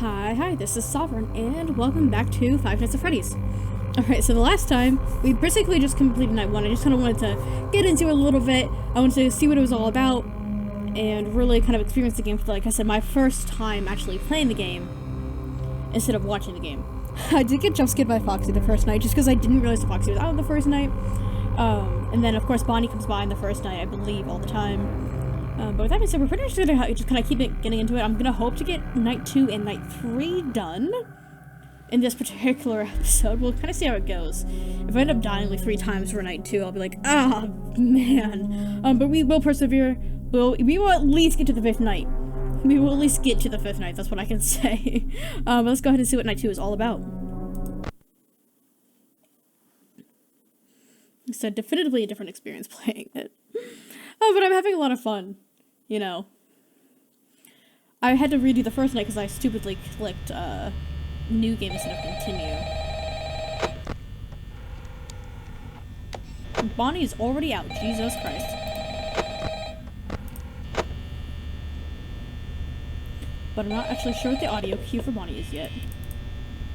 Hi, this is Sovereign, and welcome back to Five Nights at Freddy's. Alright, so the last time, we basically just completed night one. I just kind of wanted to get into it a little bit. I wanted to see what it was all about, and really kind of experience the game for, like I said, my first time actually playing the game, instead of watching the game. I did get jump scared by Foxy the first night, just because I didn't realize that Foxy was out the first night. And then, of course, Bonnie comes by on the first night, I believe, all the time. But with that being said, we're pretty much gonna just kind of keep getting into it. I'm gonna hope to get night 2 and night 3 done in this particular episode. We'll kind of see how it goes. If I end up dying like 3 times for night 2, I'll be like, ah, man. But we will persevere. We will at least get to the 5th night. We will at least get to the 5th night. That's what I can say. But let's go ahead and see what night 2 is all about. So definitively a different experience playing it. Oh, but I'm having a lot of fun. You know, I had to redo the first night because I stupidly clicked new game instead of continue. Bonnie is already out. Jesus Christ. But I'm not actually sure what the audio cue for Bonnie is yet.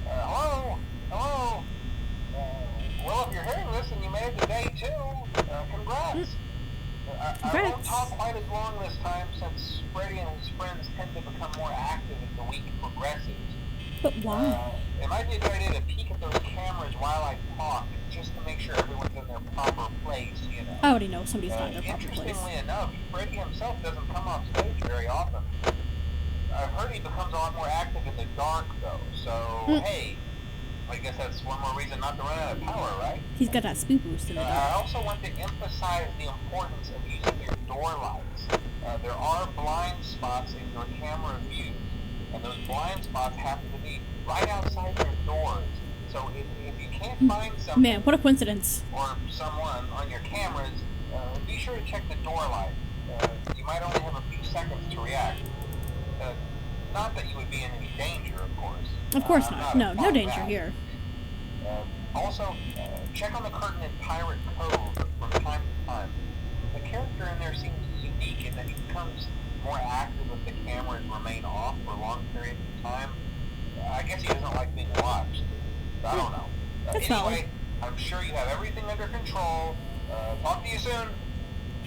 Hello? Hello? Well, if you're hearing this and you made it to day 2, congrats. I won't talk quite as long this time since Freddy and his friends tend to become more active as the week progresses. But why? It might be a good idea to peek at those cameras while I talk, just to make sure everyone's in their proper place, you know. I already know somebody's not in their proper place. Interestingly enough, Freddy himself doesn't come off stage very often. I've heard he becomes a lot more active in the dark, though, so hey, I guess that's one more reason not to run out of power, right? He's got that speed boost in the dark. I also want to emphasize the importance of using your door lights. There are blind spots in your camera views, and those blind spots happen to be right outside your doors. So if you can't find something, man, what a coincidence, or someone on your cameras, be sure to check the door light. You might only have a few seconds to react. Not that you would be in any danger, of course. Of course not. No danger here. Also, check on the curtain in Pirate Cove from time to time. The character in there seems unique in that he becomes more active if the cameras remain off for long periods of time. I guess he doesn't like being watched. I don't know. Anyway, I'm sure you have everything under control. Talk to you soon.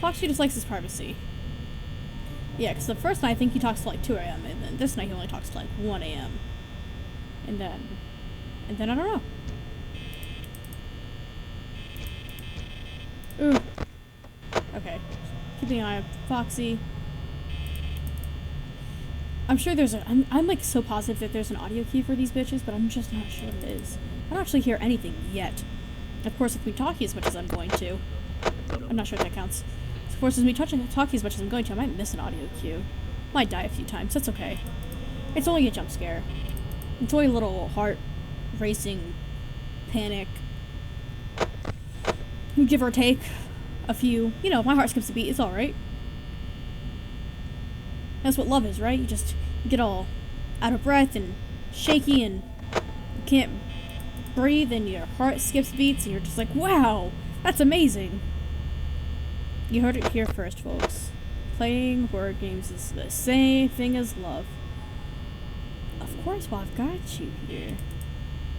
Foxy just likes his privacy. Yeah, because the first night I think he talks to like 2 a.m. and then this night he only talks to like 1 a.m. And then I don't know. Ooh. Okay. Keeping an eye on Foxy. I'm sure there's a... I'm like so positive that there's an audio key for these bitches, but I'm just not sure what it is. I don't actually hear anything yet. Of course, if we talk as much as I'm going to... I'm not sure if that counts. Of course, as me talking as much as I'm going to, I might miss an audio cue. Might die a few times. That's okay. It's only a jump scare. It's only a little heart racing panic. Give or take a few. You know, my heart skips a beat. It's alright. That's what love is, right? You just get all out of breath and shaky and you can't breathe and your heart skips beats and you're just like, wow, that's amazing. You heard it here first, folks. Playing horror games is the same thing as love. Of course, well, I've got you here.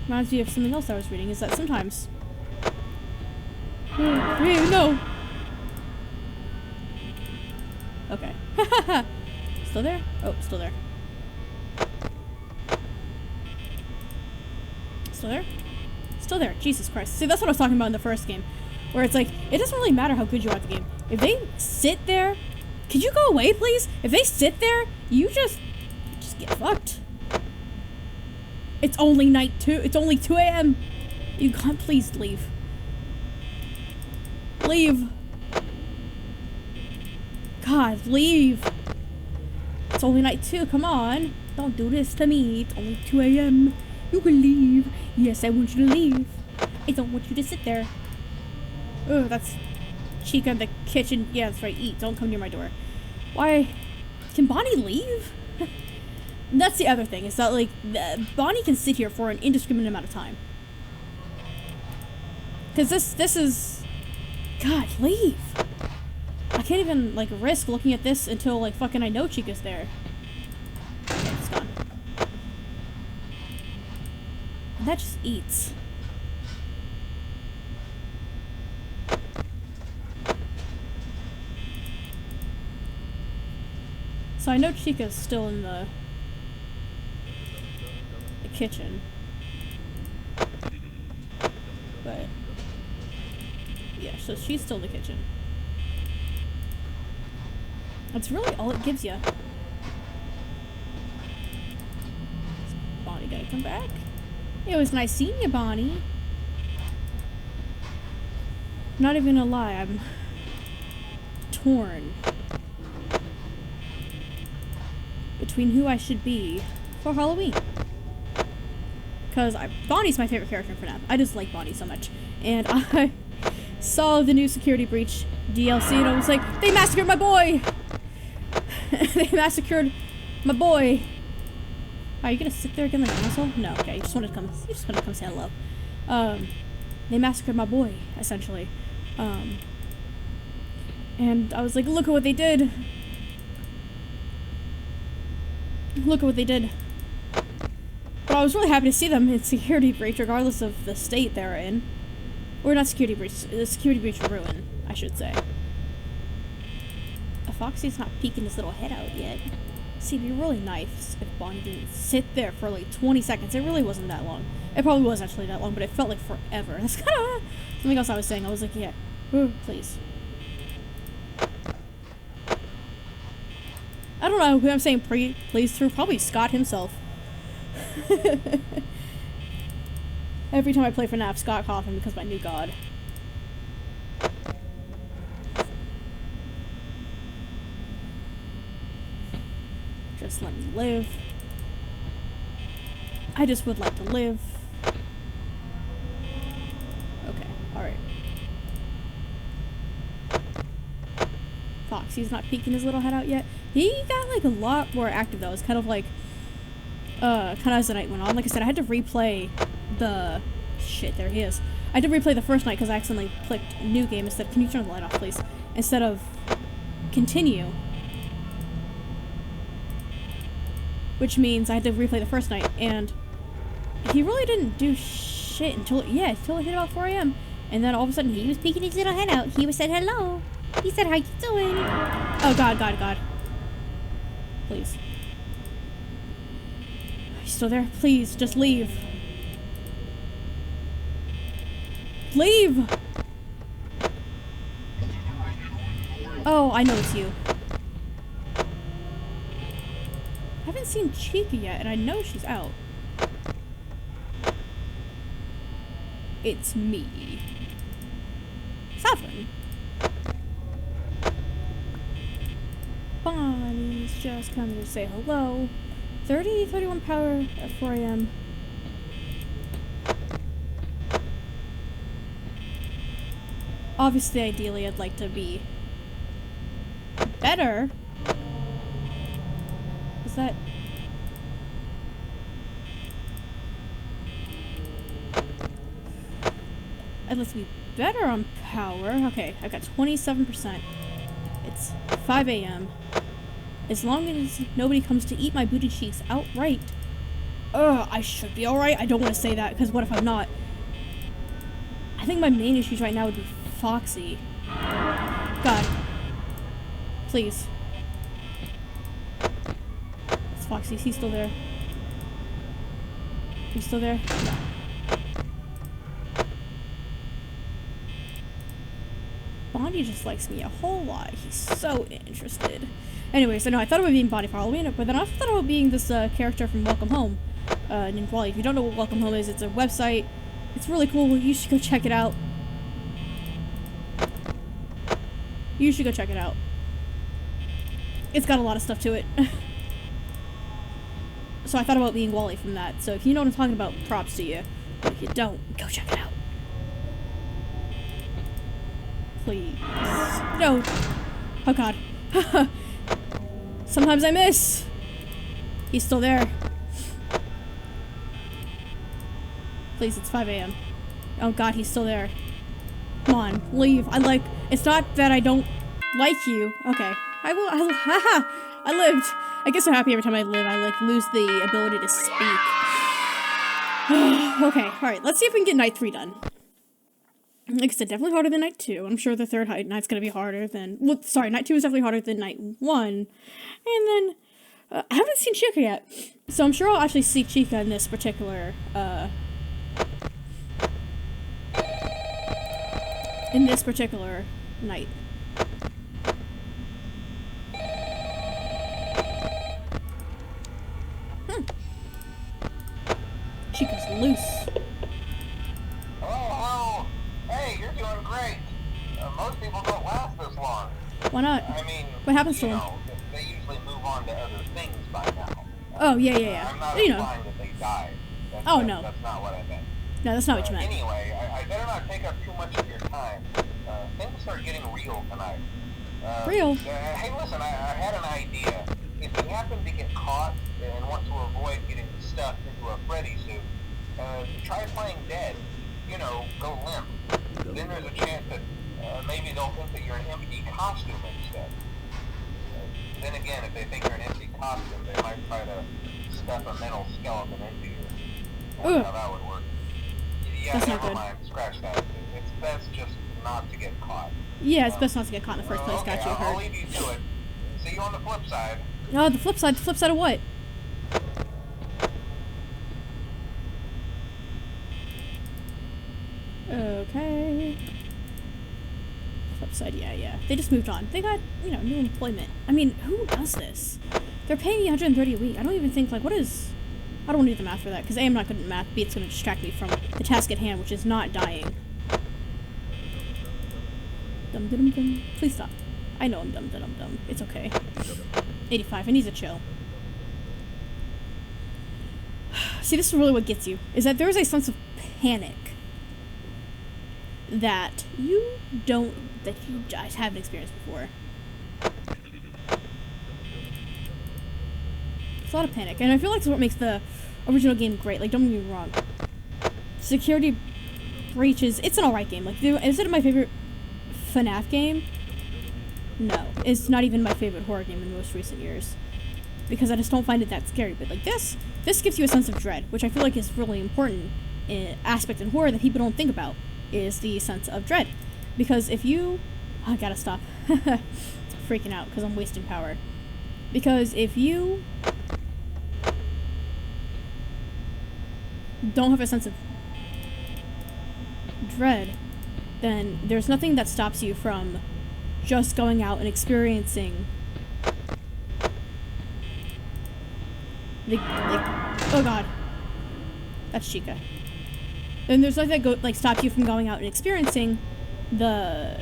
Reminds me of something else I was reading, is that sometimes... no! Okay. Still there? Oh, still there. Still there? Still there. Jesus Christ. See, that's what I was talking about in the first game. Where it's like, it doesn't really matter how good you are at the game. If they sit there... Could you go away, please? If they sit there, you just get fucked. It's only night 2. It's only 2 a.m. You can't please leave. Leave. God, leave. It's only night 2. Come on. Don't do this to me. It's only 2 a.m. You can leave. Yes, I want you to leave. I don't want you to sit there. Oh, that's Chica in the kitchen. Yeah, that's right. Eat. Don't come near my door. Why? Can Bonnie leave? That's the other thing. Is that, like, Bonnie can sit here for an indiscriminate amount of time. Because this is... God, leave. I can't even, like, risk looking at this until, like, fucking I know Chica's there. Okay, it's gone. that just eats. So I know Chica's still in the kitchen. But yeah, so she's still in the kitchen. That's really all it gives you. Bonnie gotta come back. It was nice seeing you, Bonnie. Not even gonna lie, I'm torn between who I should be for Halloween. Because Bonnie's my favorite character in FNAF. I just like Bonnie so much. And I saw the new Security Breach DLC and I was like, they massacred my boy! They massacred my boy! Are you gonna sit there again like an asshole? No, okay, you just wanted to come say hello. They massacred my boy, essentially. And I was like, look at what they did! Look at what they did. But I was really happy to see them in Security Breach, regardless of the state they're in. Or not Security Breach, the Security Breach Ruin, I should say. Foxy's not peeking his little head out yet. See, it'd be really nice if Bonnie didn't sit there for like 20 seconds. It really wasn't that long. It probably was actually that long, but it felt like forever. That's kind of something else I was saying. I was like, yeah, please. I don't know who I'm saying please through. Probably Scott himself. Every time I play FNAF, Scott Coffin becomes my new god. Just let me live. I just would like to live. Okay, alright. Foxy's not peeking his little head out yet. He got like a lot more active though. It's kind of like kind of as the night went on. Like I said, I had to replay the shit, there he is. I had to replay the first night because I accidentally clicked new game instead. Can you turn the light off, please? Instead of continue. Which means I had to replay the first night, and he really didn't do shit until it hit about 4 AM. And then all of a sudden he was peeking his little head out. He was said hello. He said, how you doing? Oh god. Please. Are you still there? Please, just leave. Leave! Oh, I know it's you. I haven't seen Chica yet, and I know she's out. It's me. Sovereign. Bonnie's just coming to say hello. 31 power at 4 AM. Obviously, ideally, I'd like to be better. Is that... I'd like to be better on power. Okay, I got 27%. It's 5 AM. As long as nobody comes to eat my booty cheeks outright. I should be alright. I don't want to say that, because what if I'm not? I think my main issues right now would be Foxy. God. Please. It's Foxy. Is he still there? He's still there? No. Bonnie just likes me a whole lot. He's so interested. Anyways, I know I thought about being Bonnie for Halloween, but then I also thought about being this character from Welcome Home, named Wally. If you don't know what Welcome Home is, it's a website. It's really cool. You should go check it out. You should go check it out. It's got a lot of stuff to it. So I thought about being Wally from that. So if you know what I'm talking about, props to you. But if you don't, go check it out. Please. No. Oh god. Sometimes I miss. He's still there. Please, it's 5 AM. Oh god, he's still there. Come on, leave. It's not that I don't like you. Okay. I lived. I guess I'm happy every time I live, I lose the ability to speak. Okay, alright, let's see if we can get night 3 done. Like I said, definitely harder than night 2. I'm sure the third night's gonna be harder than... Well, sorry, night 2 is definitely harder than night 1. And then... I haven't seen Chica yet. So I'm sure I'll actually see Chica in this particular, night. Chica's loose. Oh, hey, you're doing great. Most people don't last this long. Why not? I mean, what happens to them? They usually move on to other things by now. Oh, yeah. I'm not you implying that they died. No. That's not what I meant. No, that's not what you meant. Anyway, I better not take up too much of your time. Things are getting real tonight. Real? Hey, listen, I had an idea. If you happen to get caught and want to avoid getting stuffed into a Freddy suit, try playing dead. You know, go limp. Then there's a chance that maybe they'll think that you're an empty costume instead. Then again, if they think you're an empty costume, they might try to stuff a mental skeleton into you. I don't know how that would work. Yeah, that's never not good. mind. Scratch that. It's best just not to get caught. Yeah, it's best not to get caught in the first place. Okay, Got you I'll hurt. leave you to it. See you on the flip side. Oh, the flip side. The flip side of what? Okay. Flip side, yeah. They just moved on. They got, new employment. I mean, who does this? They're paying me $130 a week. I don't even think, what is... I don't want to do the math for that, because A, I'm not good at math, B, it's going to distract me from the task at hand, which is not dying. Dum-dum-dum. Please stop. I know I'm dumb. It's okay. 85. I need to chill. See, this is really what gets you, is that there is a sense of panic that you guys haven't experienced before. It's a lot of panic, and I feel like that's what makes the original game great. Like, don't get me wrong. Security breaches, it's an alright game. Like, is it my favorite FNAF game? No. It's not even my favorite horror game in the most recent years. Because I just don't find it that scary. But, like, this gives you a sense of dread, which I feel like is really important aspect in horror that people don't think about, is the sense of dread. Because if you... I gotta stop. Freaking out, because I'm wasting power. Because if you don't have a sense of dread, then there's nothing that stops you from just going out and experiencing oh god, that's Chica. And there's nothing that stops you from going out and experiencing the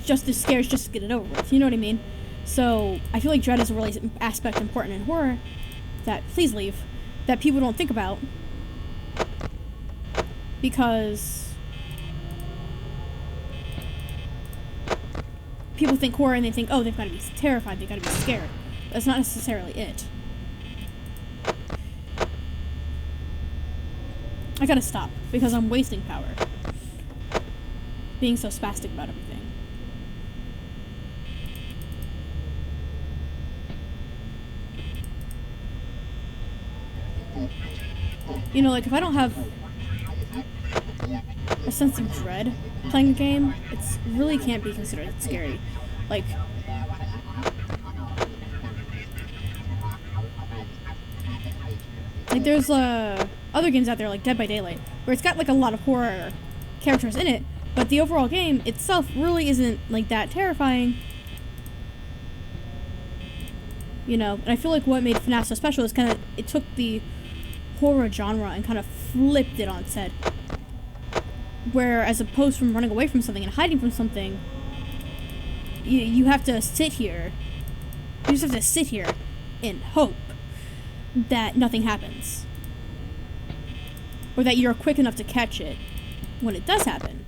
just the scares, just to get it over with. You know what I mean? So I feel like dread is a really aspect important in horror that, please leave, that people don't think about, because people think horror and they think, oh, they've got to be terrified, they've got to be scared. That's not necessarily it. I gotta stop, because I'm wasting power. Being so spastic about everything. You know, like, if I don't have a sense of dread playing a game, it's really can't be considered scary. Like, there's other games out there like Dead by Daylight, where it's got like a lot of horror characters in it, but the overall game itself really isn't like that terrifying. You know, and I feel like what made FNAF so special is it took the horror genre and kind of flipped it on its head. Where, as opposed from running away from something and hiding from something, you have to sit here. You just have to sit here and hope that nothing happens. Or that you're quick enough to catch it when it does happen.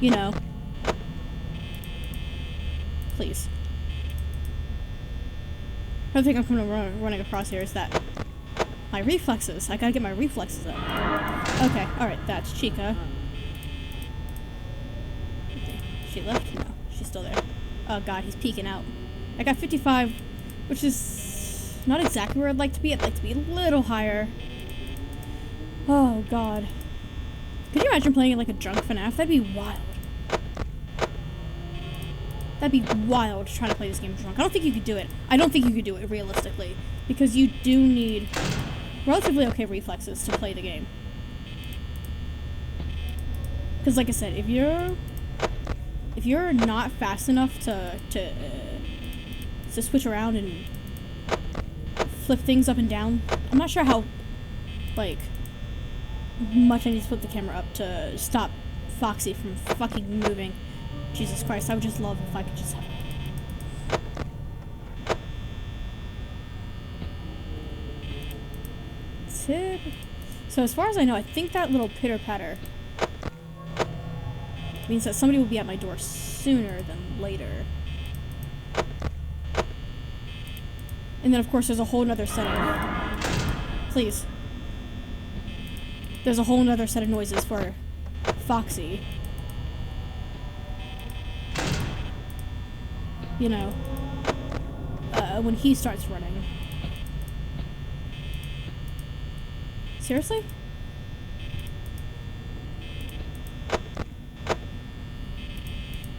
You know. Please. The other thing I'm running across here is that my reflexes. I gotta get my reflexes up. Okay, alright, that's Chica. She left? No, she's still there. Oh god, he's peeking out. I got 55, which is not exactly where I'd like to be. I'd like to be a little higher. Oh god. Could you imagine playing it like a drunk FNAF? That'd be wild. That'd be wild trying to play this game drunk. I don't think you could do it. I don't think you could do it realistically. Because you do need relatively okay reflexes to play the game. Because like I said, if you're not fast enough to switch around and flip things up and down, I'm not sure how like much I need to flip the camera up to stop Foxy from fucking moving. Jesus Christ, I would just love if I could just have tip. So as far as I know, I think that little pitter patter means that somebody will be at my door sooner than later. And then of course there's a whole nother set of... Please. There's a whole nother set of noises for Foxy. You know, when he starts running. Seriously?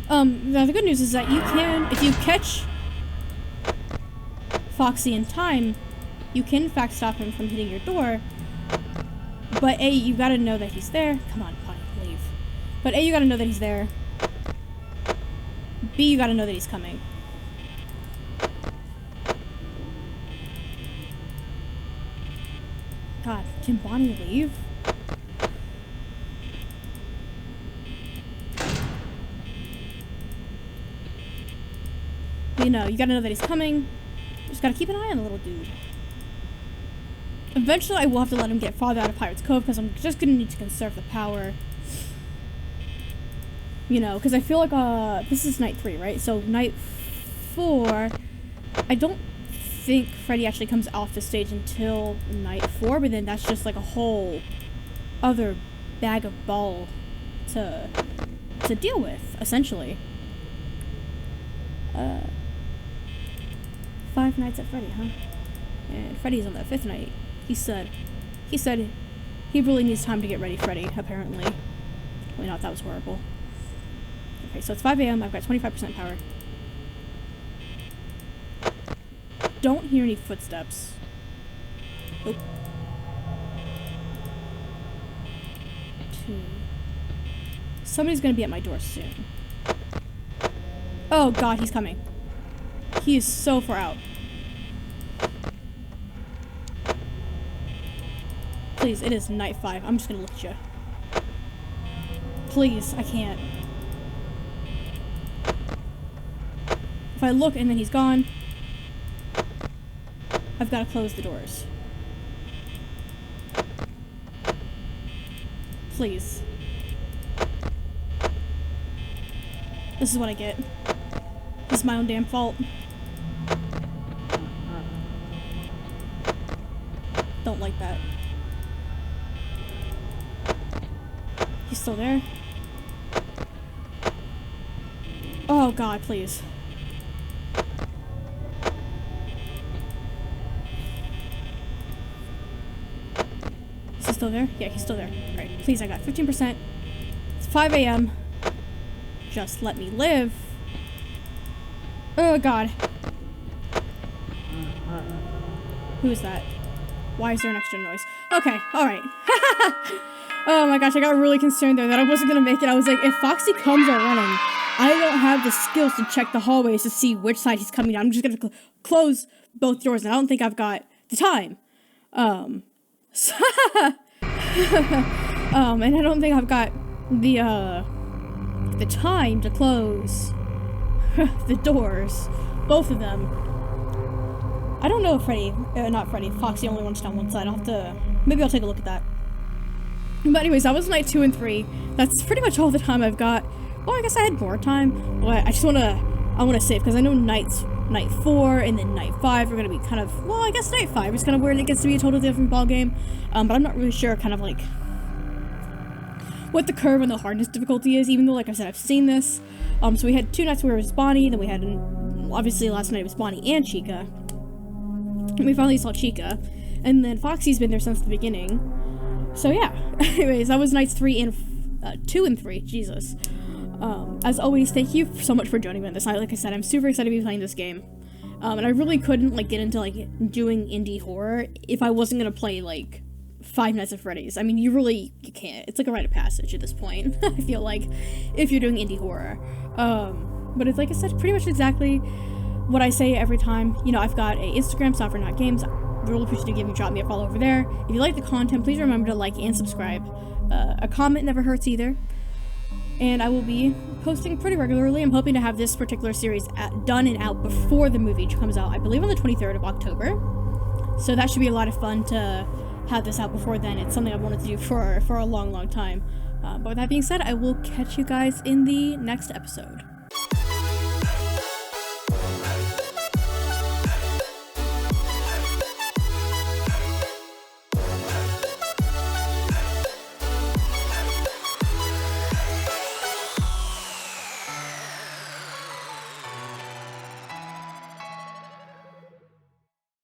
Now the good news is that you can, if you catch Foxy in time, you can in fact stop him from hitting your door. But A, you gotta know that he's there. Come on, Potty, leave. But A, you gotta know that he's there. B, you gotta know that he's coming. God, can Bonnie leave? You know, you gotta know that he's coming. You just gotta keep an eye on the little dude. Eventually, I will have to let him get farther out of Pirate's Cove because I'm just gonna need to conserve the power. You know, because I feel like, this is night 3, right? So, night 4, I don't think Freddy actually comes off the stage until night 4, but then that's just like a whole other bag of ball to deal with, essentially. 5 nights at Freddy, huh? And Freddy's on the 5th night. He said he really needs time to get ready, Freddy, apparently. Wait, no, that was horrible. Okay, so it's 5 a.m. I've got 25% power. Don't hear any footsteps. Oh. 2. Somebody's gonna be at my door soon. Oh god, he's coming. He is so far out. Please, it is night 5. I'm just gonna look at you. Please, I can't. If I look and then he's gone, I've got to close the doors. Please. This is what I get. This is my own damn fault. Don't like that. He's still there? Oh god, please. Is he still there? Yeah, he's still there. Alright, please, I got 15%. It's 5 a.m. Just let me live. Oh god. Who is that? Why is there an extra noise? Okay, alright. Oh my gosh, I got really concerned there that I wasn't gonna make it. I was like, if Foxy comes or running, I don't have the skills to check the hallways to see which side he's coming down. I'm just gonna close both doors, and I don't think I've got the time. And I don't think I've got the time to close the doors, both of them. I don't know if Foxy only wants down one side. Maybe I'll take a look at that. But anyways, that was night 2 and 3. That's pretty much all the time I've got. Well, I guess I had more time, but I wanna save, because I know night 4 and then night 5 are gonna be kind of, well, I guess night 5 is kind of where it gets to be a totally different ball game. But I'm not really sure kind of like what the curve and the hardness difficulty is, even though, like I said, I've seen this. So we had 2 nights where it was Bonnie, then we had, obviously last night it was Bonnie and Chica. And we finally saw Chica. And then Foxy's been there since the beginning. So yeah. Anyways, that was nights 2 and 3. Jesus. As always, thank you so much for joining me on this night. Like I said, I'm super excited to be playing this game. And I really couldn't, like, get into, like, doing indie horror if I wasn't gonna play, like, Five Nights at Freddy's. I mean, you can't. It's like a rite of passage at this point, I feel like, if you're doing indie horror. But it's, like I said, pretty much exactly what I say every time. You know, I've got a Instagram, Software Not Games. I really appreciate you drop me a follow over there. If you like the content, please remember to like and subscribe. A comment never hurts either. And I will be posting pretty regularly. I'm hoping to have this particular series done and out before the movie comes out, I believe on the 23rd of October. So that should be a lot of fun to have this out before then. It's something I've wanted to do for a long, long time. But with that being said, I will catch you guys in the next episode.